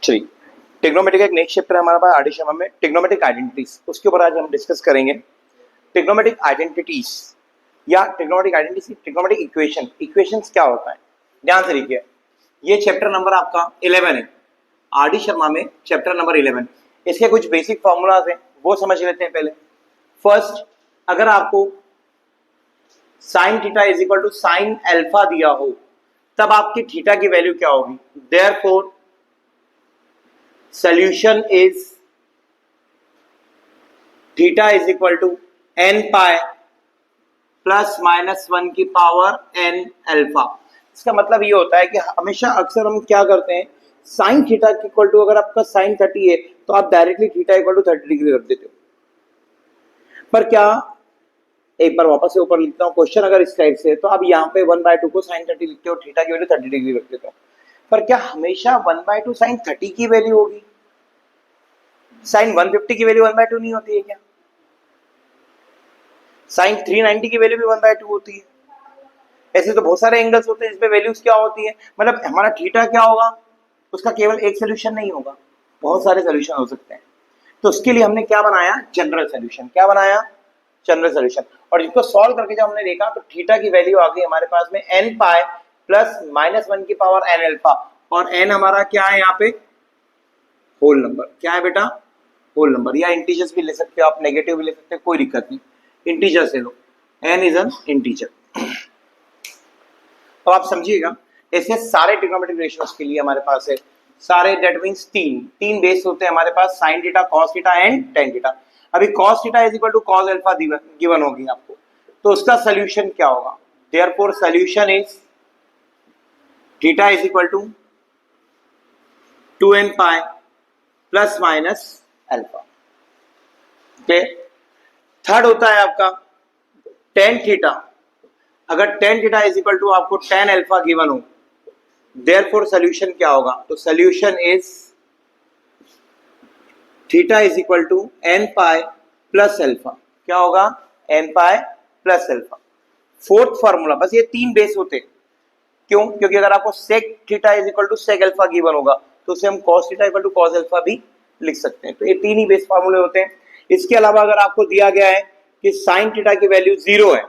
चलिए, ट्रिग्नोमेट्री का एक नेक्स्ट चैप्टर है हमारे पास आर डी शर्मा में, ट्रिग्नोमेट्रिक आइडेंटिटीज। उसके ऊपर आज हम डिस्कस करेंगे ट्रिग्नोमेट्रिक आइडेंटिटीज या trigonometric identity, trigonometric equation. Equations क्या होता है, ध्यान से लिखिए। ये चैप्टर नंबर आपका 11 है आर डी शर्मा में, चैप्टर नंबर 11। इसके कुछ बेसिक फॉर्मूलाज हैं, वो समझ लेते हैं पहले। फर्स्ट, अगर आपको sine theta is equal to sine alpha दिया हो, तब आपकी थीटा की वैल्यू क्या होगी। Therefore solution is theta is equal to n pi plus minus 1 की पावर n अल्फा। इसका मतलब ये होता है कि हमेशा अक्सर हम क्या करते हैं, साइन थीटा इक्वल टू, अगर आपका साइन 30 है तो आप directly theta equal to 30 degree रख देते हो। पर क्या, एक बार वापस से ऊपर लिखता हूँ क्वेश्चन, अगर इस टाइप से है तो आप यहाँ पे 1/2 को साइन 30 लिखते हो, थीटा की वैल्यू 30 डिग्री रख देते हो। पर क्या हमेशा 1/2 साइन 30 की वैल्यू होगी? साइन 150 की वैल्यू 1/2 नहीं होती है क्या? साइन 390 की वैल्यू भी 1/2 होती है। ऐसे तो बहुत सारे एंगल्स होते हैं जिसमें वैल्यूज क्या होती है, मतलब हमारा थीटा क्या होगा, उसका केवल एक सोल्यूशन नहीं होगा, बहुत सारे सोल्यूशन हो सकते हैं। तो उसके लिए हमने क्या बनाया, जनरल सोल्यूशन। क्या बनाया, जनरल सोल्यूशन। और इसको सॉल्व करके जब हमने देखा तो थीटा की वैल्यू आ गई हमारे पास में n पाई प्लस माइनस 1 की पावर n अल्फा, और n हमारा क्या है यहाँ पे, होल नंबर। क्या है बेटा, होल नंबर। या इंटीजर्स भी ले सकते हो आप, नेगेटिव भी ले सकते हो, कोई दिक्कत नहीं, इंटीजर से लो, n इज एन इंटीजर। तो आप समझिएगा, ऐसे सारे ट्रिग्नोमेट्रिक रेशियोज के लिए हमारे पास है सारे, दैट मींस तीन बेस होते हैं हमारे पास, sine theta, cos theta and tan theta. अभी cos theta is equal to cos alpha given होगी आपको, तो उसका सोल्यूशन क्या होगा। Therefore solution is theta is equal to 2n pi plus minus alpha. Third होता है आपका टेन थीटा। अगर tan theta is equal to आपको टेन अल्फा गिवन हो, देयरफॉर सोल्यूशन क्या होगा, तो solution is theta is equal to n pi plus alpha. क्या होगा, n pi plus alpha. Fourth formula, बस ये तीन बेस होते। क्यों, क्योंकि अगर आपको sec theta is equal to sec alpha given होगा तो उसे हम cos theta equal to cos alpha भी लिख सकते हैं। तो ये तीन ही बेस फार्मूले होते हैं। इसके अलावा अगर आपको दिया गया है कि साइन थीटा की वैल्यू 0 है,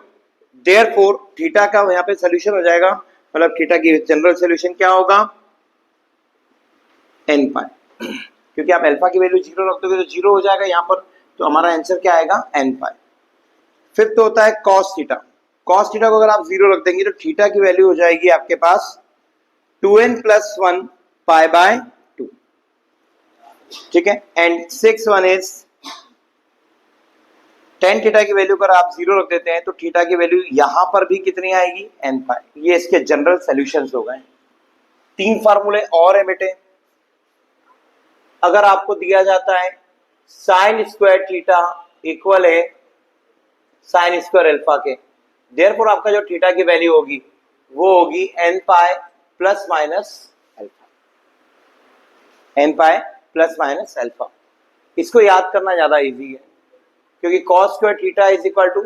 देयरफॉर थीटा का यहाँ पे सोल्यूशन हो जाएगा, मतलब थीटा की जनरल सोल्यूशन क्या होगा, n पाई। क्योंकि आप अल्फा की वैल्यू 0 रख दोगे तो 0 हो जाएगा यहाँ पर, तो हमारा आंसर क्या आएगा, n पाई। फिफ्थ होता है कॉस थीटा। कॉस थीटा को अगर आप 0 रख देंगे तो थीटा की वैल्यू हो जाएगी आपके पास 2n प्लस 1 पाई बाय 2, ठीक है। And six one is tan theta की वैल्यू पर आप 0 रख देते हैं तो थीटा की वैल्यू यहां पर भी कितनी आएगी, n पाई। ये इसके जनरल सॉल्यूशंस हो गए। तीन फार्मूले और है बेटे। अगर आपको दिया जाता है साइन स्क्वायर थीटा इक्वल है साइन स्क्वायर अल्फा के, देयरफॉर आपका जो थीटा की वैल्यू होगी वो होगी n pi plus minus alpha, n pi plus minus alpha. इसको याद करना ज्यादा इजी है, क्योंकि cos square theta is equal to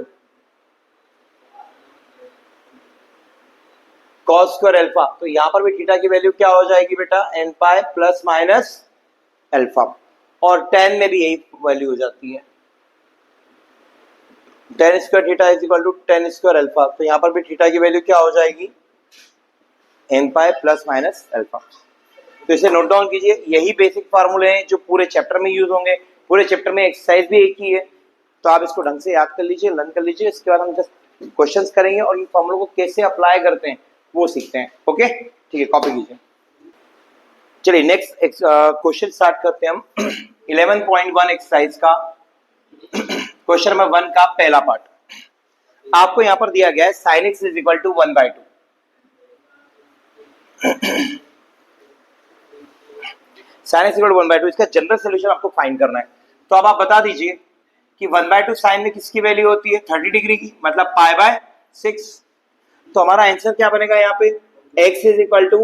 cos square alpha, तो यहां पर भी थीटा की वैल्यू क्या हो जाएगी बेटा, n pi plus minus alpha. और tan में भी यही वैल्यू हो जाती है, tan square theta is equal to tan square alpha, तो यहां पर भी थीटा की वैल्यू क्या हो जाएगी, n pi plus minus alpha. तो इसे नोट डाउन कीजिए, यही बेसिक फार्मूले हैं जो पूरे चैप्टर में यूज होंगे। पूरे चैप्टर में एक्सरसाइज भी एक ही है, तो आप इसको ढंग से याद कर लीजिए, लर्न कर लीजिए। इसके बाद हम जस्ट क्वेश्चंस करेंगे और इन फॉर्मूलों को कैसे अप्लाई करते हैं वो सीखते हैं। ओके, ठीक है, कॉपी कीजिए। चलिए नेक्स्ट क्वेश्चन स्टार्ट करते हैं हम 11.1 एक्सरसाइज का क्वेश्चन नंबर 1 का पहला पार्ट। आपको यहां पर दिया गया है sin x is equal to 1/2। sin x equal to 1/2, इसका जनरल सोल्यूशन आपको फाइंड करना है। तो अब आप बता दीजिए कि 1/2 साइन में किसकी वैल्यू होती है, 30 डिग्री की, मतलब पाई बाय 6। तो हमारा आंसर क्या बनेगा यहाँ पे, x is equal to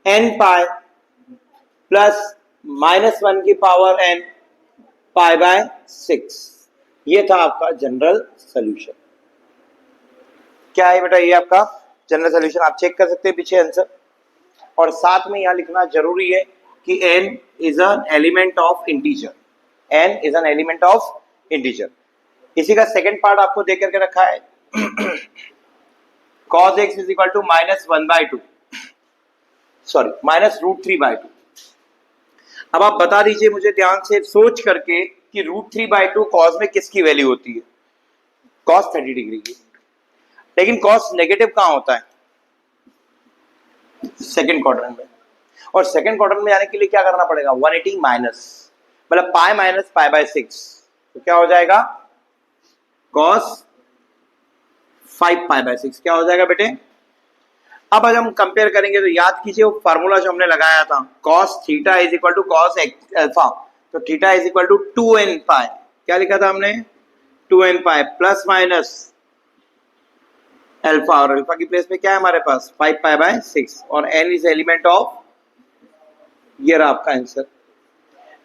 n pi plus minus 1 की पावर n पाई बाय 6। ये था आपका जनरल सोल्यूशन। क्या है बेटा, ये आपका जनरल सोल्यूशन। आप चेक कर सकते हैं पीछे आंसर, और साथ में यहां लिखना जरूरी है कि n is an element of integer, n is an element of integer. इसी का सेकंड पार्ट आपको दे करके रखा है cos x is equal to -1/2, sorry -√3/2। अब आप बता दीजिए मुझे ध्यान से सोच करके कि √3/2 cos में किसकी वैल्यू होती है? cos 30 डिग्री की। लेकिन cos नेगेटिव कहां होता है? सेकंड क्वाड्रेंट में। और सेकंड क्वाड्रेंट में जाने के लिए क्या करना पड़ेगा? 180 माइनस, मतलब पाई माइनस π/6, तो क्या हो जाएगा? cos 5 π/6 क्या हो जाएगा बेटे? अब आज हम कंपेयर करेंगे तो याद कीजिए वो फार्मूला जो हमने लगाया था, cos theta is equal to cos alpha, तो theta is equal to 2n pi. क्या लिखा था हमने? 2n pi plus minus alpha, और अल्फा की प्लेस में क्या है हमारे पास? 5 π/6, और n इज एलिमेंट ऑफ, ये रहा आपका आंसर।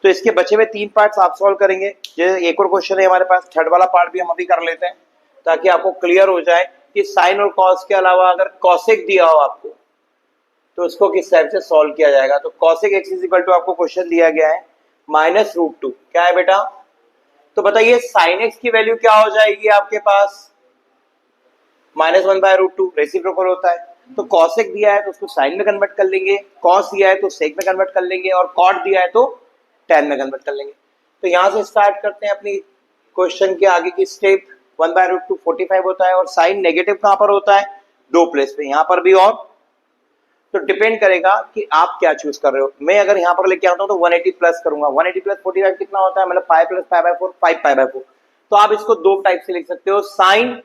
तो इसके बचे हुए 3 पार्ट्स आप सॉल्व करेंगे। जैसे एक और क्वेश्चन है हमारे पास, थर्ड वाला पार्ट भी हम अभी कर लेते हैं ताकि आपको क्लियर हो जाए कि साइन और कॉस के अलावा अगर कॉसेक दिया हो आपको तो उसको किस टाइप से सॉल्व किया जाएगा। तो cosec x is equal to आपको क्वेश्चन दिया गया है -√2, क्या है बेटा? तो बताइए साइन एक्स की वैल्यू क्या हो जाएगी आपके पास? -1/√2, रेसिप्रोकल होता है। तो कॉसेक दिया है तो उसको साइन में कन्वर्ट कर लेंगे, कॉस दिया है तो सेक में कन्वर्ट कर लेंगे, और कॉट दिया है तो टैन में कन्वर्ट कर लेंगे। तो यहां से स्टार्ट करते हैं अपनी क्वेश्चन के आगे की स्टेप। 1/√2 45 होता है, और साइन नेगेटिव कहां पर होता है? 2 प्लेस पे, यहां पर भी और। तो डिपेंड करेगा कि आप क्या चूज कर रहे हो। मैं अगर यहां पर लेके आता हूं तो 180 प्लस करूंगा। 180 प्लस 45 कितना होता है? मतलब 5 + π/4, 5 π/4। तो आप इसको दो टाइप से लिख सकते हो, साइन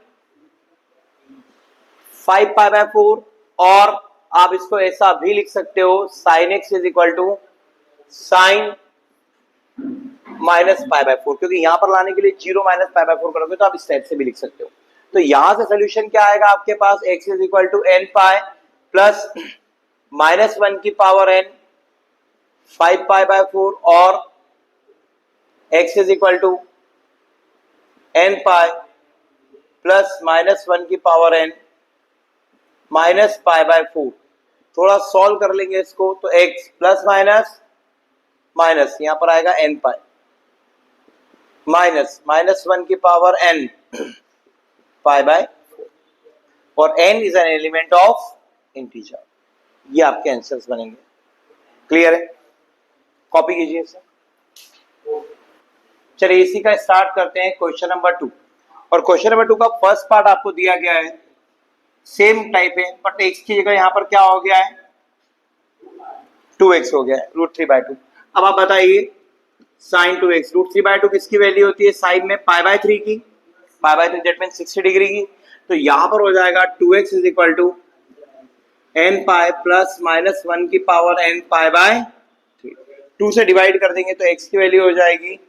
5 π/4, और आप इसको ऐसा भी लिख सकते हो sine x is equal to sine -π/4, क्योंकि यहां पर लाने के लिए 0 -π/4 करोगे तो आप इस टाइप से भी लिख सकते हो। तो यहां से सोल्यूशन क्या आएगा आपके पास? x is equal to n pi plus -1 की पावर n 5 π/4, और x is equal to n pi plus -1 की पावर n -π/4। थोड़ा सॉल्व कर लेंगे इसको, तो x प्लस माइनस माइनस यहां पर आएगा n पाई माइनस -1 की पावर n π/4, और n is an element of integer. ये आपके आंसर्स बनेंगे। क्लियर है? कॉपी कीजिए इसे। चलिए इसी का स्टार्ट करते हैं क्वेश्चन नंबर 2। और क्वेश्चन नंबर 2 का फर्स्ट पार्ट आपको दिया गया है, सेम टाइप है, बट x की जगह यहां पर क्या हो गया है? 2x हो गया है, √3/2। अब आप बताइए साइन 2x, √3/2 किसकी वैल्यू होती है? साइन में π/3 की, π/3 दैट मींस 60 डिग्री की। तो यहां पर हो जाएगा 2x is equal to n pi plus -1 की पावर n π/3। 2 से डिवाइड कर देंगे तो x की वैल्यू हो जाएगी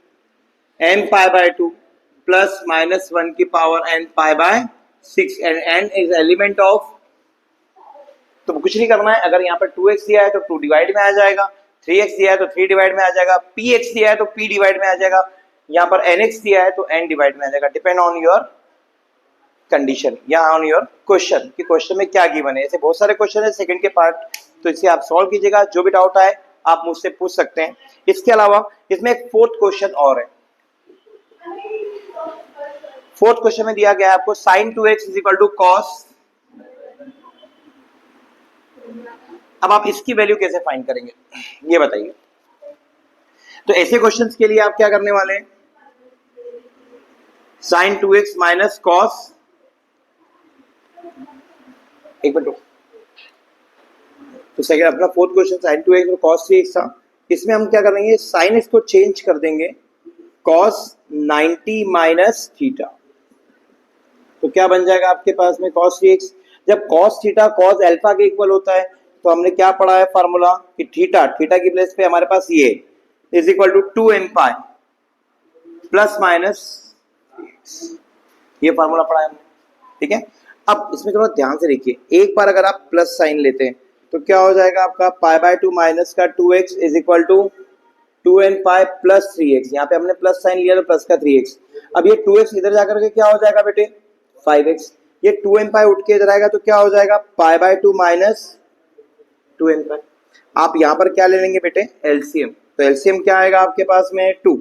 n π/2 प्लस -1 की power n π/6, and n is element of, तो कुछ नहीं करना है। अगर यहाँ पर 2x दिया है तो 2 डिवाइड में आ जाएगा, 3x दिया है तो 3 डिवाइड में आ जाएगा, px दिया है तो p डिवाइड में आ जाएगा, यहाँ पर nx दिया है तो n डिवाइड में आ जाएगा। डिपेंड ऑन योर कंडीशन या ऑन योर क्वेश्चन कि क्वेश्चन में क्या गिवन है। ऐसे बहुत सारे क्वेश्चन है सेकंड के पार्ट, तो इसे आप सॉल्व कीजिएगा। जो भी डाउट आए आप मुझसे पूछ सकते हैं। इसके अलावा इसमें एक फोर्थ क्वेश्चन और है। फोर्थ क्वेश्चन में दिया गया है आपको sine 2x is equal to cos. अब आप इसकी वैल्यू कैसे फाइंड करेंगे ये बताइए। तो ऐसे क्वेश्चंस के लिए आप क्या करने वाले हैं? साइन 2x माइनस कॉस, एक मिनट, तो सेकंड अपना फोर्थ क्वेश्चन साइन 2x और कॉस 3x था। इसमें हम क्या करेंगे? साइन एक्स को चेंज कर देंगे कॉस 90 माइनस थीटा, तो क्या बन जाएगा आपके पास में? Cos 3x। जब कॉस थीटा कॉस अल्फा के इक्वल होता है तो हमने क्या पढ़ा है फार्मूला कि थीटा की प्लेस पे हमारे पास ये is equal to 2n pi plus minus, ये फार्मूला पढ़ा है हमने, ठीक है। अब इसमें थोड़ा ध्यान से देखिए, एक बार अगर आप प्लस साइन लेते हैं तो क्या हो जाएगा आपका? π/2 माइनस का 2x is equal to 2n pi plus 3x। यहाँ पे हमने प्लस साइन लिया तो प्लस का 3x। अब ये 2x इधर जाकर के क्या हो जाएगा बेटे? 5x। ये 2n पाई उठ के इधर आएगा तो क्या हो जाएगा? π/2 माइनस 2n पाई। आप यहाँ पर क्या ले लेंगे बेटे, एलसीएम। तो एलसीएम क्या आएगा आपके पास में, 2।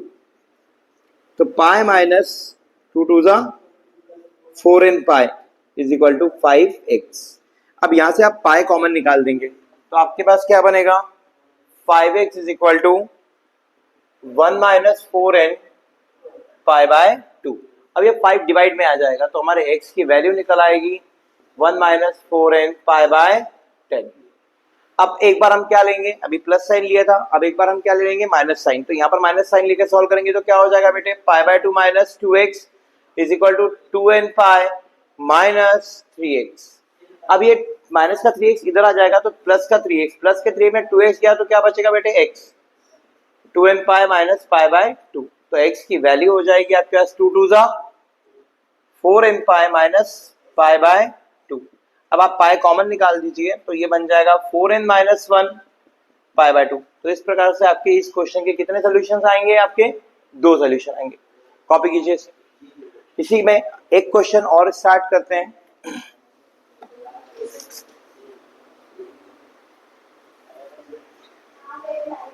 तो पाई माइनस 2 टू ज़ा 4 in pi is equal to 5x। अब यहाँ से आप पाई कॉमन निकाल देंगे तो आपके पास क्या बनेगा, 5x is equal to 1 minus 4n pi by 2। अब ये 5 डिवाइड में आ जाएगा तो हमारे x की वैल्यू निकल आएगी 1 माइनस 4n पाई बाय 10। अब एक बार हम क्या लेंगे, अभी प्लस साइन लिया था, अब एक बार हम क्या ले लेंगे, माइनस साइन। तो यहाँ पर माइनस साइन लेके सॉल्व करेंगे तो क्या हो जाएगा बेटे, pi by 2 minus 2x is equal to 2n pi minus 3x। अब ये माइनस का 3x इधर आ जाएगा तो प्लस का 3x, प्लस के 3 में 2x गया तो क्या बचेगा बेटे, x। 2n pi minus pi by 2, तो x की वैल्यू हो जाएगी आपके पास 2 टू ज़ा 4n pi minus pi by 2। अब आप पाई कॉमन निकाल दीजिए तो ये बन जाएगा 4n माइनस 1 पाई बाय 2। तो इस प्रकार से आपके इस क्वेश्चन के कितने सोल्यूशन आएंगे, आपके 2 सोल्यूशन आएंगे। कॉपी कीजिए इसे। इसी में एक क्वेश्चन और स्टार्ट करते हैं।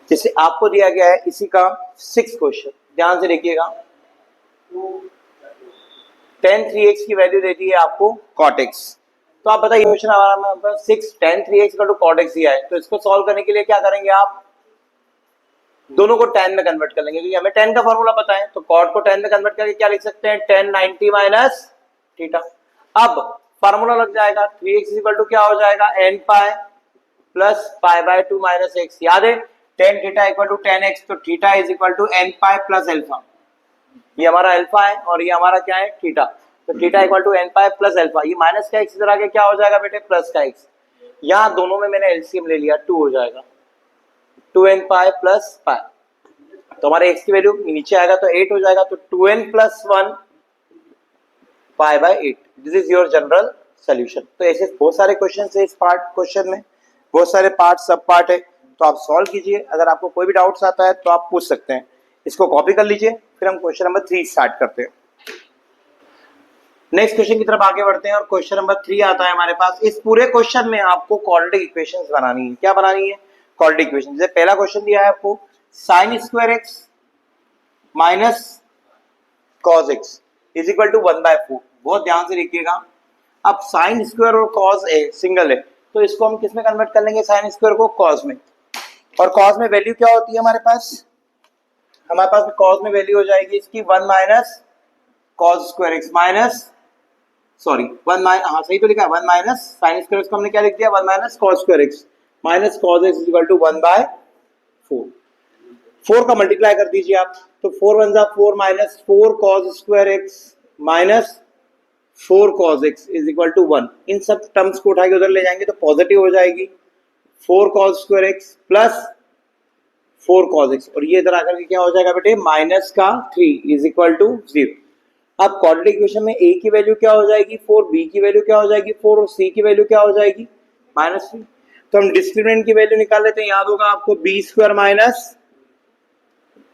जिसे आपको दिया गया है इसी का 6 क्वेश्चन, ध्यान से देखिएगा। tan 3x की वैल्यू देती है आपको cot x। तो आप बताइए क्वेश्चन हमारा 6 tan 3x का cot x दिया है, तो इसको सॉल्व करने के लिए क्या करेंगे, आप दोनों को tan में कन्वर्ट कर लेंगे क्योंकि हमें tan का फॉर्मूला पता है। तो cot को tan में कन्वर्ट करके क्या लिख सकते हैं, tan 90 माइनस थीटा। अब फॉर्मूला लग जाएगा 3x इक्वल टू क्या हो जाएगा, n pi plus pi by 2 minus x। याद है tan theta equal to tan x, तो theta is equal to n pi plus alpha. ये हमारा अल्फा है और ये हमारा क्या है, थीटा। तो theta equal to n pi plus alpha. ये माइनस का x इधर आके क्या हो जाएगा बेटे, प्लस का x। यहाँ दोनों में मैंने एलसीएम ले लिया, 2 हो जाएगा, 2n पाई प्लस पाई। तो हमारे x की वैल्यू नीचे आएगा तो 8 हो जाएगा, तो 2n plus 1 pi by 8। This is your general solution. तो ऐसे बहुत सारे क्वेश्चन है इस पार्ट क्वेश्चन में, बहुत सारे पार्ट सब पार्ट है, तो आप सॉल्व कीजिए। अगर आपको कोई भी डाउट्स आता है तो आप पूछ सकते हैं। इसको कॉपी कर लीजिए, फिर हम क्वेश्चन नंबर 3 स्टार्ट करते हैं। नेक्स्ट क्वेश्चन की तरफ आगे बढ़ते हैं और क्वेश्चन नंबर 3 आता है हमारे पास। इस पूरे क्वेश्चन में आपको क्वाड्रेटिक इक्वेशंस बनानी है। क्या बनानी है, क्वाड्रेटिक इक्वेशन। जैसे पहला क्वेश्चन दिया है आपको sin square x minus cos x is equal to 1/4। बहुत ध्यान से देखिएगा। अब sin स्क्वायर और cos a सिंगल है तो इसको हम किस में कन्वर्ट कर लेंगे, sin स्क्वायर को cos में। और cos में वैल्यू क्या होती है हमारे पास cos में वैल्यू हो जाएगी इसकी 1 minus cos square x minus, sorry 1 minus, हाँ सही तो लिखा है, 1 माइनस साइन स्क्वायर को हमने क्या लिख दिया, 1 minus cos square x minus cos x equal to 1/4। 4 का मल्टीप्लाई कर दीजिए आप, तो 4 1 जा 4 minus 4 cos square x minus 4 cos x is equal to 1। इन सब टर्म्स को उठा के उधर ले जाएंगे तो पॉजिटिव हो जाएगी 4 cos square x plus 4 cos x, और ये इधर आकर के क्या हो जाएगा बेटे, माइनस का 3 इज इक्वल टू 0। अब क्वाड्रेटिक इक्वेशन में a की वैल्यू क्या हो जाएगी 4, b की वैल्यू क्या हो जाएगी 4 और c की वैल्यू क्या हो जाएगी -3। तो हम डिस्क्रिमिनेंट की वैल्यू निकाल लेते हैं। याद होगा आपको b स्क्वायर माइनस,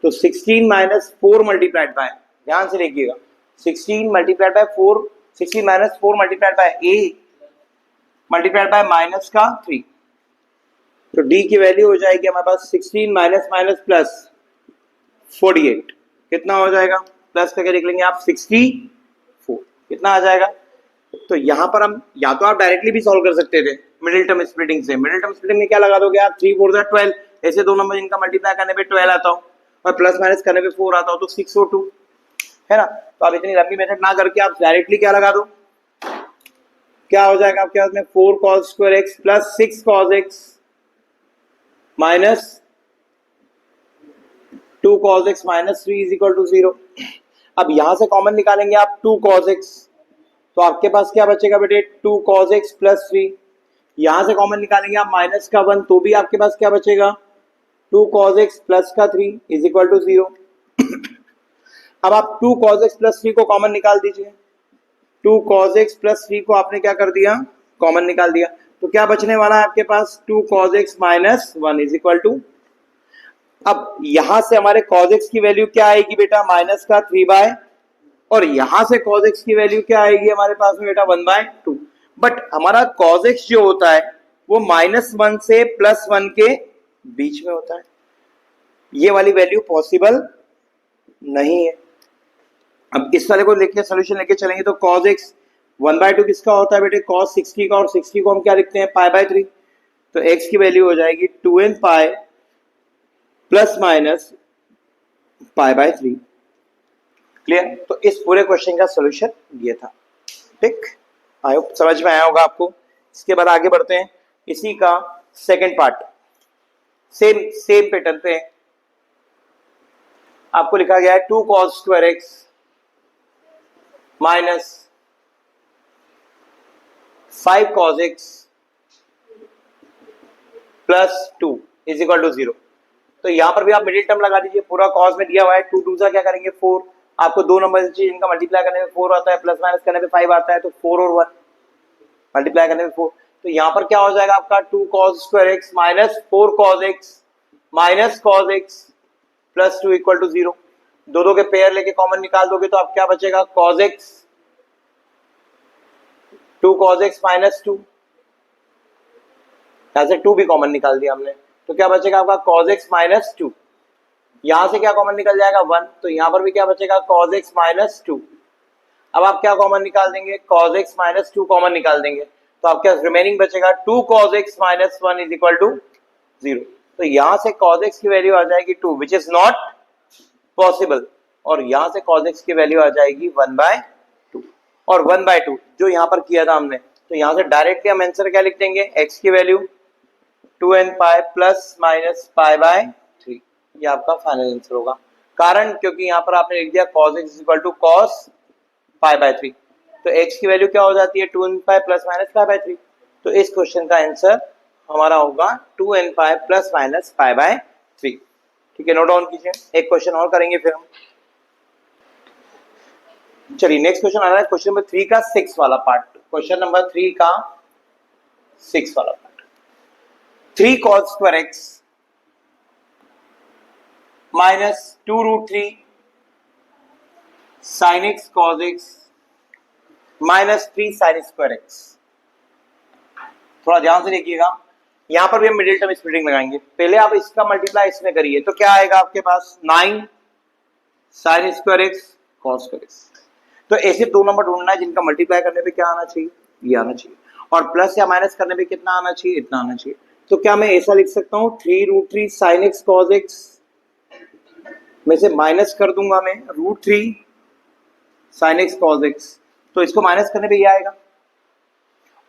तो 16 माइनस 4 मल्टीप्लाइड बाय, ध्यान से देखिएगा 16 multiplied by 4, 16 minus 4 multiplied by a multiplied by minus का 3। तो d की वैल्यू हो जाएगी हमारे पास 16 माइनस माइनस प्लस 48। कितना हो जाएगा, प्लस करके देख लेंगे आप 64, कितना आ जाएगा। तो यहाँ पर हम या तो आप डायरेक्टली भी सॉल्व कर सकते थे मिडिल टर्म स्प्लिटिंग से। मिडिल टर्म स्प्लिटिंग में क्या लगा दोगे आप, 3 4 12, ऐसे दो नंबर इनका मल्टीप्लाई करने पे 12 आता हो और प्लस माइनस करने पे 4 आता हो, तो 6 और 2 है ना। तो आप इतनी लंबी मेथड ना करके आप डायरेक्टली क्या लगा दो, क्या हो जाएगा आपके पास में 4 cos square x plus 6 cos x minus 2 cos x minus 3 is equal to 0। अब यहां से कॉमन निकालेंगे आप 2 cos x, तो आपके पास क्या बचेगा बेटे 2 cos x प्लस 3। यहां से कॉमन निकालेंगे आप माइनस का 1, तो भी आपके पास क्या बचेगा 2 cos x प्लस का 3 इज इक्वल टू 0। अब आप 2 cos x प्लस 3 को कॉमन निकाल दीजिए। 2 cos x प्लस 3 को आपने क्या कर दिया, कॉमन निकाल दिया, तो क्या बचने वाला है आपके पास 2 cos x minus 1 is equal to. अब यहां से हमारे cos x की वैल्यू क्या आएगी बेटा, माइनस का 3/, और यहां से cos x की वैल्यू क्या आएगी हमारे पास में बेटा 1/2। बट हमारा cos x जो होता है वो -1 से +1 के बीच में होता है। ये वाली वैल्यू पॉसिबल नहीं है। अब इस वाले को लेके सोल्यूशन लेके चलेंगे तो cos x 1/2 किसका होता है बेटे? cos 60 का, और 60 को हम क्या लिखते हैं? π/3। तो x की वैल्यू हो जाएगी 2n pi plus minus π/3। Clear? तो इस पूरे क्वेश्चन का सोल्यूशन ये था। ठीक, आई होप समझ में आया होगा आपको। इसके बाद आगे बढ़ते हैं, इसी का सेकंड पार्ट सेम पैटर्न पे आपको लिखा गया है 2 cos square x minus 5 cos x plus 2 is equal to 0। तो यहां पर भी आप मिडिल टर्म लगा दीजिए। पूरा cos में दिया हुआ है 2 2 क्या करेंगे 4। आपको दो नंबर चाहिए जिनका मल्टीप्लाई करने में 4 आता है, प्लस माइनस करने में 5 आता है, तो 4 और 1 मल्टीप्लाई करने में 4। तो यहां पर क्या हो जाएगा आपका 2 cos square x minus 4 cos x minus cos x plus 2 equal to 0। दो के पेयर लेके कॉमन निकाल दोगे तो आप क्या बचेगा? cos x 2 cos x minus 2, यहां से 2 भी कॉमन निकाल दिया हमने, तो क्या बचेगा आपका? cos x minus 2। यहां से क्या कॉमन निकल जाएगा? 1। तो यहां पर भी क्या बचेगा? cos x minus 2। अब आप क्या कॉमन निकाल देंगे? cos x माइनस 2 कॉमन निकाल देंगे, तो आपका रिमेनिंग बचेगा 2 cos x minus 1 is equal to 0। तो यहां से cos x की वैल्यू आ जाएगी 2 विच इज नॉट पॉसिबल, और यहां से cos x की वैल्यू आ जाएगी 1/2 और 1/2 जो यहां पर किया था हमने। तो यहां से डायरेक्टली हम आंसर क्या लिख देंगे? x की value 2n pi plus minus π/3। ये आपका फाइनल आंसर होगा। कारण क्योंकि यहां पर आपने लिख दिया cos x is equal to cos π/3, तो x की वैल्यू क्या हो जाती है? 2n pi plus minus π/3। तो इस क्वेश्चन का आंसर हमारा होगा 2n पाई प्लस माइनस π/3। ठीक है, नोट डाउन कीजिए। एक क्वेश्चन और करेंगे फिर हम। चलिए नेक्स्ट क्वेश्चन आ रहा है क्वेश्चन नंबर 3 का 6 वाला पार्ट। क्वेश्चन नंबर 3 का 6 वाला part, 3 cos square x minus 2√3 sin x cos x minus 3 sin square x। थोड़ा ध्यान से देखिएगा, यहां पर भी हम मिडिल टर्म स्प्लिटिंग लगाएंगे। पहले आप इसका मल्टीप्लाई इसमें करिए, तो क्या आएगा आपके पास? 9 sin square x cos square x। तो ऐसे दो नंबर ढूंढना है जिनका मल्टीप्लाई करने पे क्या आना चाहिए? ये आना चाहिए, और प्लस या माइनस करने पे कितना आना चाहिए? इतना आना चाहिए। तो क्या मैं ऐसा लिख सकता हूं 3√3 sin x cos x में से माइनस कर दूंगा मैं √3 sin x cos x, तो इसको माइनस करने पे ये आएगा,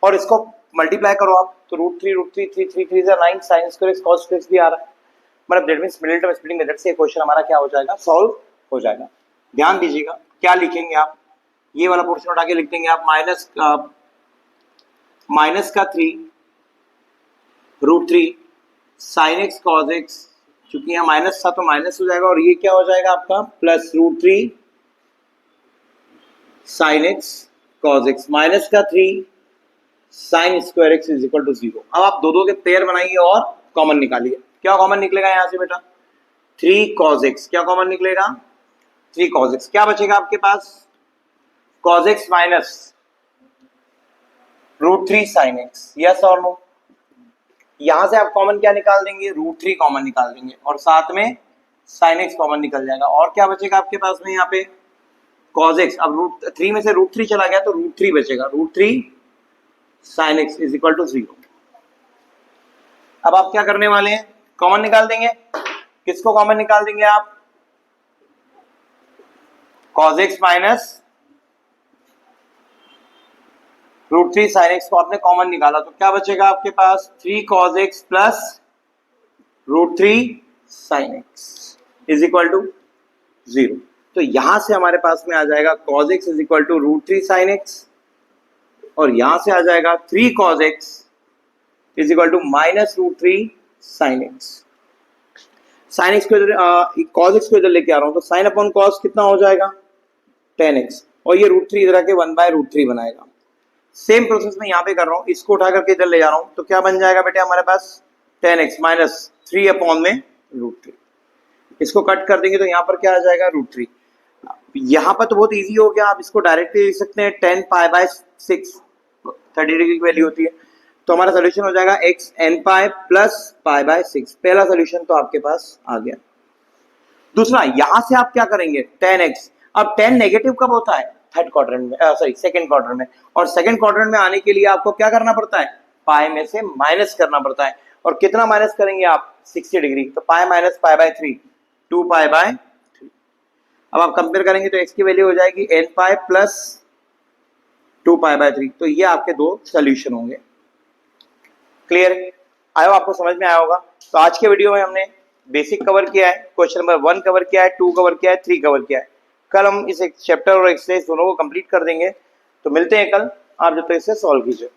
और इसको मल्टीप्लाई करो आप तो √3 3 3 9 sin square x cos square x भी आ रहा है। मतलब that means middle term splitting method से क्वेश्चन हमारा क्या हो जाएगा? सॉल्व हो जाएगा। ध्यान दीजिएगा क्या लिखेंगे आप, ये वाला पोर्शन उठा के लिख देंगे आप माइनस का 3√3 sin x cos x, चूंकि यहाँ माइनस था तो माइनस हो जाएगा, और ये क्या हो जाएगा आपका? Plus √3 sin x cos x minus का 3 sin square x is equal to 0। अब आप दो के पेयर बनाइए और कॉमन निकालिए। क्या कॉमन निकलेगा यहां से बेटा? 3 cos x। क्या कॉमन निकलेगा? 3 cos x। क्या बचेगा आपके पास? cos x minus √3 sin x। Yes और नो? यहां से आप कॉमन क्या निकाल देंगे? √3 कॉमन निकाल देंगे, और साथ में sin x कॉमन निकल जाएगा। और क्या बचेगा आपके पास में यहाँ पे? cos x। अब √3 में से √3 चला गया तो √3 बचेगा, √3 sin x is equal to 0। अब आप क्या करने वाले हैं? कॉमन निकाल देंगे। किसको कॉमन निकाल देंगे आप? cos x minus √3 sin x को आपने कॉमन निकाला, तो क्या बचेगा आपके पास? 3 cos x plus √3 sin x is equal to 0। तो यहां से हमारे पास में आ जाएगा cos x is equal to √3 sin x, और यहां से आ जाएगा 3 cos x is equal to minus √3 sin x। sin x को इधर cos x को इधर लेके आ रहा हूं, तो sin अपॉन cos कितना हो जाएगा? 10x, और ये √3 इधर आके 1/√3 बनाएगा। सेम प्रोसेस में यहाँ पे कर रहा हूँ, इसको उठा करके इधर ले जा रहा हूँ, तो क्या बन जाएगा बेटे हमारे पास? 10x माइनस 3 अपॉन में √3। इसको कट कर देंगे तो यहाँ पर क्या आ जाएगा? √3। यहाँ पर तो बहुत इजी हो गया, आप इसको डायरेक्टली लिख सकते हैं 10 π/6, 30 डिग्री की वैल्यू होती है। तो हमारा सोल्यूशन हो जाएगा x n pi plus pi by 6। पहला सोल्यूशन तो आपके पास आ गया। दूसरा, यहां से आप क्या करेंगे, tan x। अब tan नेगेटिव कब होता है, थर्ड क्वाड्रेंट में, सॉरी सेकंड क्वाड्रेंट में। और सेकंड क्वाड्रेंट में आने के लिए आपको क्या करना पड़ता है, पाई में से माइनस करना पड़ता है। और कितना माइनस करेंगे आप, 60 डिग्री। तो pi minus pi by 3, 2 pi by 3। अब आप कंपेयर करेंगे तो x की वैल्यू हो जाएगी n pi plus 2 pi by 3। तो ये आपके दो सोल्यूशन होंगे। क्लियर, आयो आपको समझ में आया होगा। तो आज के वीडियो में हमने बेसिक कवर किया है, क्वेश्चन नंबर 1 कवर किया है, 2 कवर किया है, 3 कवर किया है। कल हम इस चैप्टर और एक्सरसाइज दोनों को कंप्लीट कर देंगे। तो मिलते हैं कल, आप जब तक इसे सॉल्व कीजिए।